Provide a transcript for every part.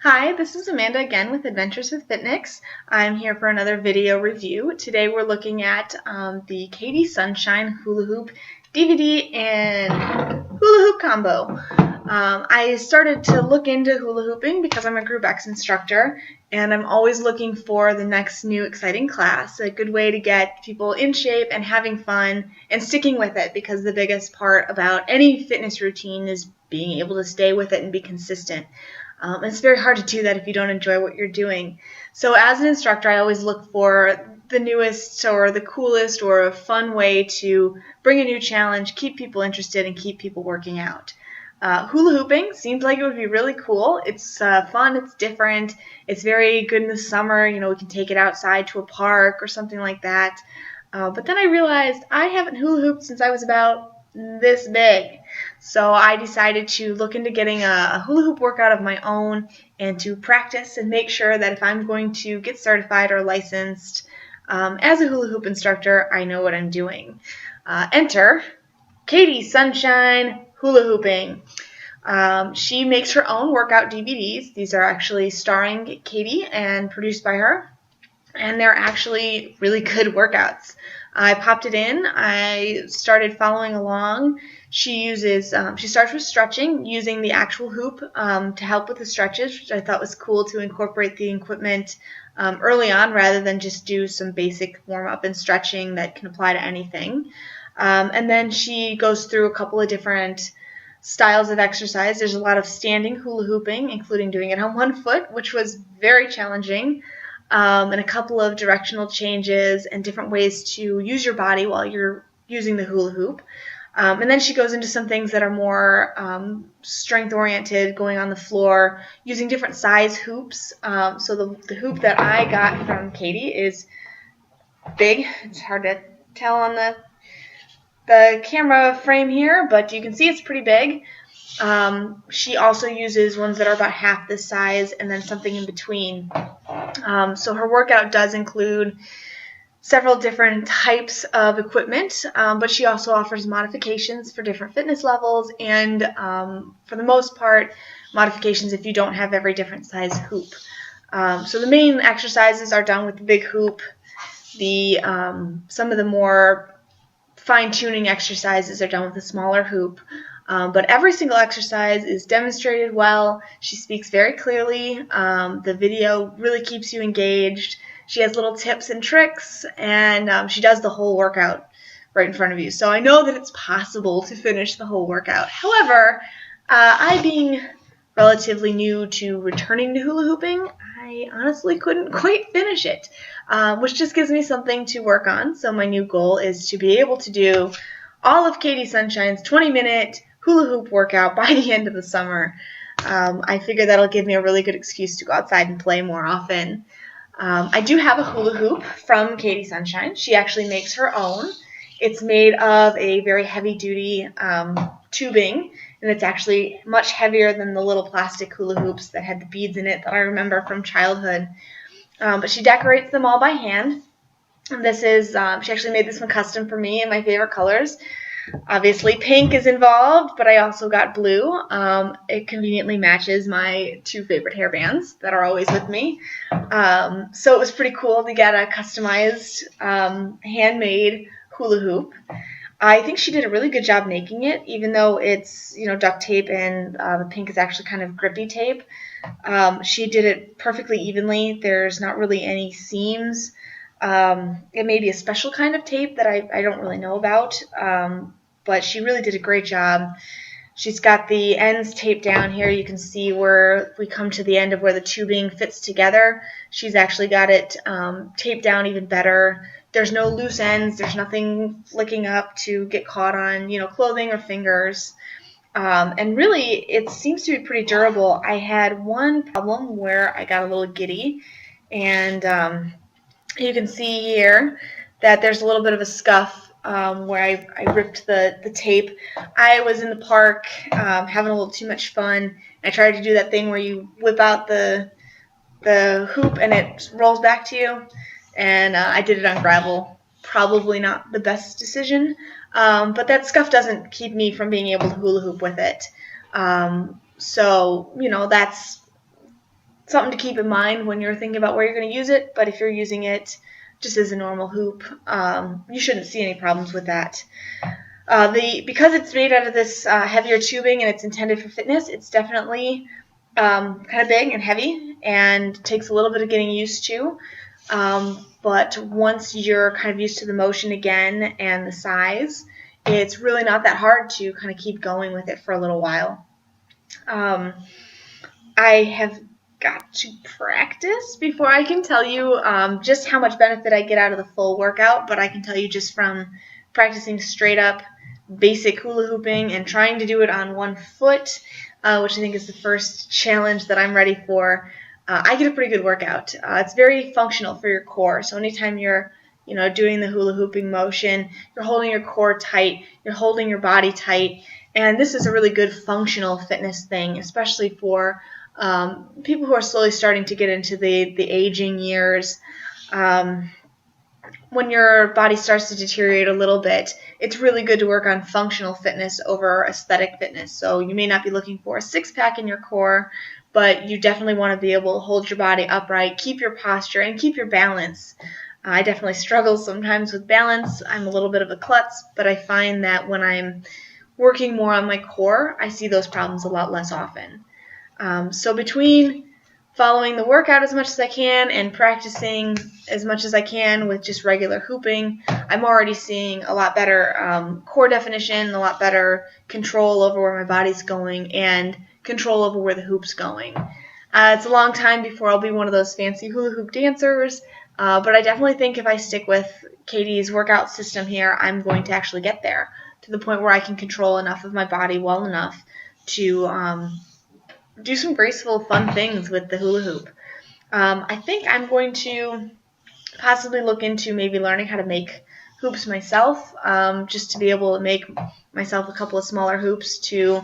Hi, this is Amanda again with Adventures with FitNyx. I'm here for another video review. Today we're looking at the Katie Sunshine Hula Hoop DVD and Hula Hoop combo. I started to look into hula hooping because I'm a Group X instructor, and I'm always looking for the next new exciting class, a good way to get people in shape and having fun and sticking with it, because the biggest part about any fitness routine is being able to stay with it and be consistent. It's very hard to do that if you don't enjoy what you're doing. So as an instructor, I always look for the newest or the coolest or a fun way to bring a new challenge, keep people interested, and keep people working out. Hula hooping seems like it would be really cool. It's fun, it's different, it's very good in the summer. You know, we can take it outside to a park or something like that. But then I realized I haven't hula hooped since I was about this big. So I decided to look into getting a hula hoop workout of my own and to practice and make sure that if I'm going to get certified or licensed as a hula hoop instructor, I know what I'm doing. Enter Katie Sunshine Hula Hooping. She makes her own workout DVDs. These are actually starring Katie and produced by her, and they're actually really good workouts. I popped it in. I started following along. She starts with stretching using the actual hoop to help with the stretches, which I thought was cool to incorporate the equipment early on rather than just do some basic warm-up and stretching that can apply to anything. And then she goes through a couple of different styles of exercise. There's a lot of standing hula hooping, including doing it on one foot, which was very challenging. And a couple of directional changes and different ways to use your body while you're using the hula hoop. And then she goes into some things that are more strength-oriented, going on the floor, using different size hoops. So the hoop that I got from Katie is big. It's hard to tell on the camera frame here, but you can see it's pretty big. She also uses ones that are about half this size and then something in between. So her workout does include several different types of equipment, but she also offers modifications for different fitness levels and, for the most part, modifications if you don't have every different size hoop. So the main exercises are done with the big hoop. Some of the more fine-tuning exercises are done with a smaller hoop. But every single exercise is demonstrated well. She speaks very clearly. The video really keeps you engaged. She has little tips and tricks, and she does the whole workout right in front of you. So I know that it's possible to finish the whole workout. However, I being relatively new to returning to hula hooping, I honestly couldn't quite finish it, which just gives me something to work on. So my new goal is to be able to do all of Katie Sunshine's 20-minute hula hoop workout by the end of the summer. I figure that'll give me a really good excuse to go outside and play more often. I do have a hula hoop from Katie Sunshine. She actually makes her own. It's made of a very heavy-duty tubing, and it's actually much heavier than the little plastic hula hoops that had the beads in it that I remember from childhood. But she decorates them all by hand. And this is, she actually made this one custom for me in my favorite colors. Obviously, pink is involved, but I also got blue. It conveniently matches my two favorite hairbands that are always with me. So it was pretty cool to get a customized, handmade hula hoop. I think she did a really good job making it, even though it's, duct tape and the pink is actually kind of grippy tape. She did it perfectly evenly. There's not really any seams. It may be a special kind of tape that I don't really know about, but she really did a great job. She's got the ends taped down here. You can see where we come to the end of where the tubing fits together. She's actually got it taped down even better. There's no loose ends. There's nothing flicking up to get caught on, clothing or fingers. And really, it seems to be pretty durable. I had one problem where I got a little giddy, and you can see here that there's a little bit of a scuff where I ripped the tape. I was in the park having a little too much fun. I tried to do that thing where you whip out the hoop and it rolls back to you, and I did it on gravel. Probably not the best decision, but that scuff doesn't keep me from being able to hula hoop with it. So, that's something to keep in mind when you're thinking about where you're going to use it, but if you're using it just as a normal hoop, you shouldn't see any problems with that. Because it's made out of this heavier tubing and it's intended for fitness, it's definitely kind of big and heavy and takes a little bit of getting used to. But once you're kind of used to the motion again and the size, it's really not that hard to kind of keep going with it for a little while. I have got to practice before I can tell you just how much benefit I get out of the full workout, but I can tell you just from practicing straight up basic hula hooping and trying to do it on one foot, which I think is the first challenge that I'm ready for. I get a pretty good workout. It's very functional for your core. So anytime you're doing the hula hooping motion, you're holding your core tight, you're holding your body tight, and this is a really good functional fitness thing, especially for people who are slowly starting to get into the aging years. When your body starts to deteriorate a little bit, it's really good to work on functional fitness over aesthetic fitness. So you may not be looking for a six-pack in your core, but you definitely want to be able to hold your body upright, keep your posture, and keep your balance. I definitely struggle sometimes with balance. I'm a little bit of a klutz, but I find that when I'm working more on my core, I see those problems a lot less often. So between following the workout as much as I can and practicing as much as I can with just regular hooping, I'm already seeing a lot better core definition, a lot better control over where my body's going, and control over where the hoop's going. It's a long time before I'll be one of those fancy hula hoop dancers, but I definitely think if I stick with Katie's workout system here, I'm going to actually get there to the point where I can control enough of my body well enough to do some graceful, fun things with the hula hoop. I think I'm going to possibly look into maybe learning how to make hoops myself, just to be able to make myself a couple of smaller hoops to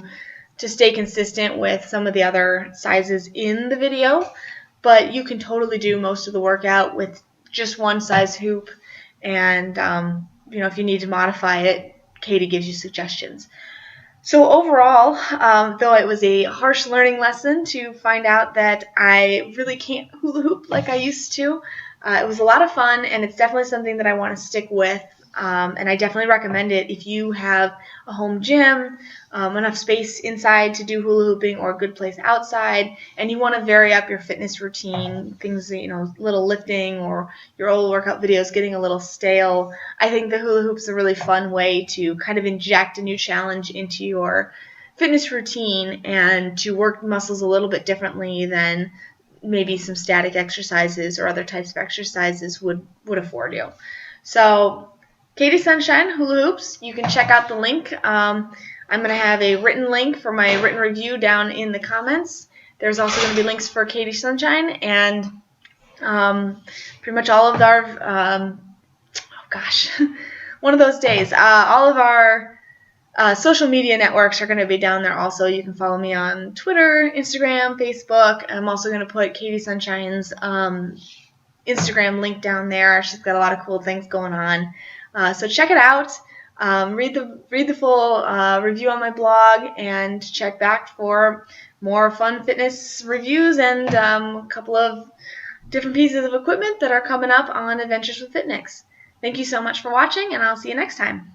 stay consistent with some of the other sizes in the video. But you can totally do most of the workout with just one size hoop, and if you need to modify it, Katie gives you suggestions. So overall, though it was a harsh learning lesson to find out that I really can't hula hoop like I used to, it was a lot of fun, and it's definitely something that I want to stick with, and I definitely recommend it if you have a home gym, enough space inside to do hula hooping, or a good place outside, and you want to vary up your fitness routine, things, little lifting, or your old workout videos getting a little stale. I think the hula hoop is a really fun way to kind of inject a new challenge into your fitness routine and to work muscles a little bit differently than maybe some static exercises or other types of exercises would afford you. So Katie Sunshine Hula Hoops, you can check out the link. I'm going to have a written link for my written review down in the comments. There's also going to be links for Katie Sunshine and pretty much all of our, one of those days. All of our social media networks are going to be down there also. You can follow me on Twitter, Instagram, Facebook. I'm also going to put Katie Sunshine's Instagram link down there. She's got a lot of cool things going on. So check it out. Read the full review on my blog, and check back for more fun fitness reviews and a couple of different pieces of equipment that are coming up on Adventures with FitNyx. Thank you so much for watching, and I'll see you next time.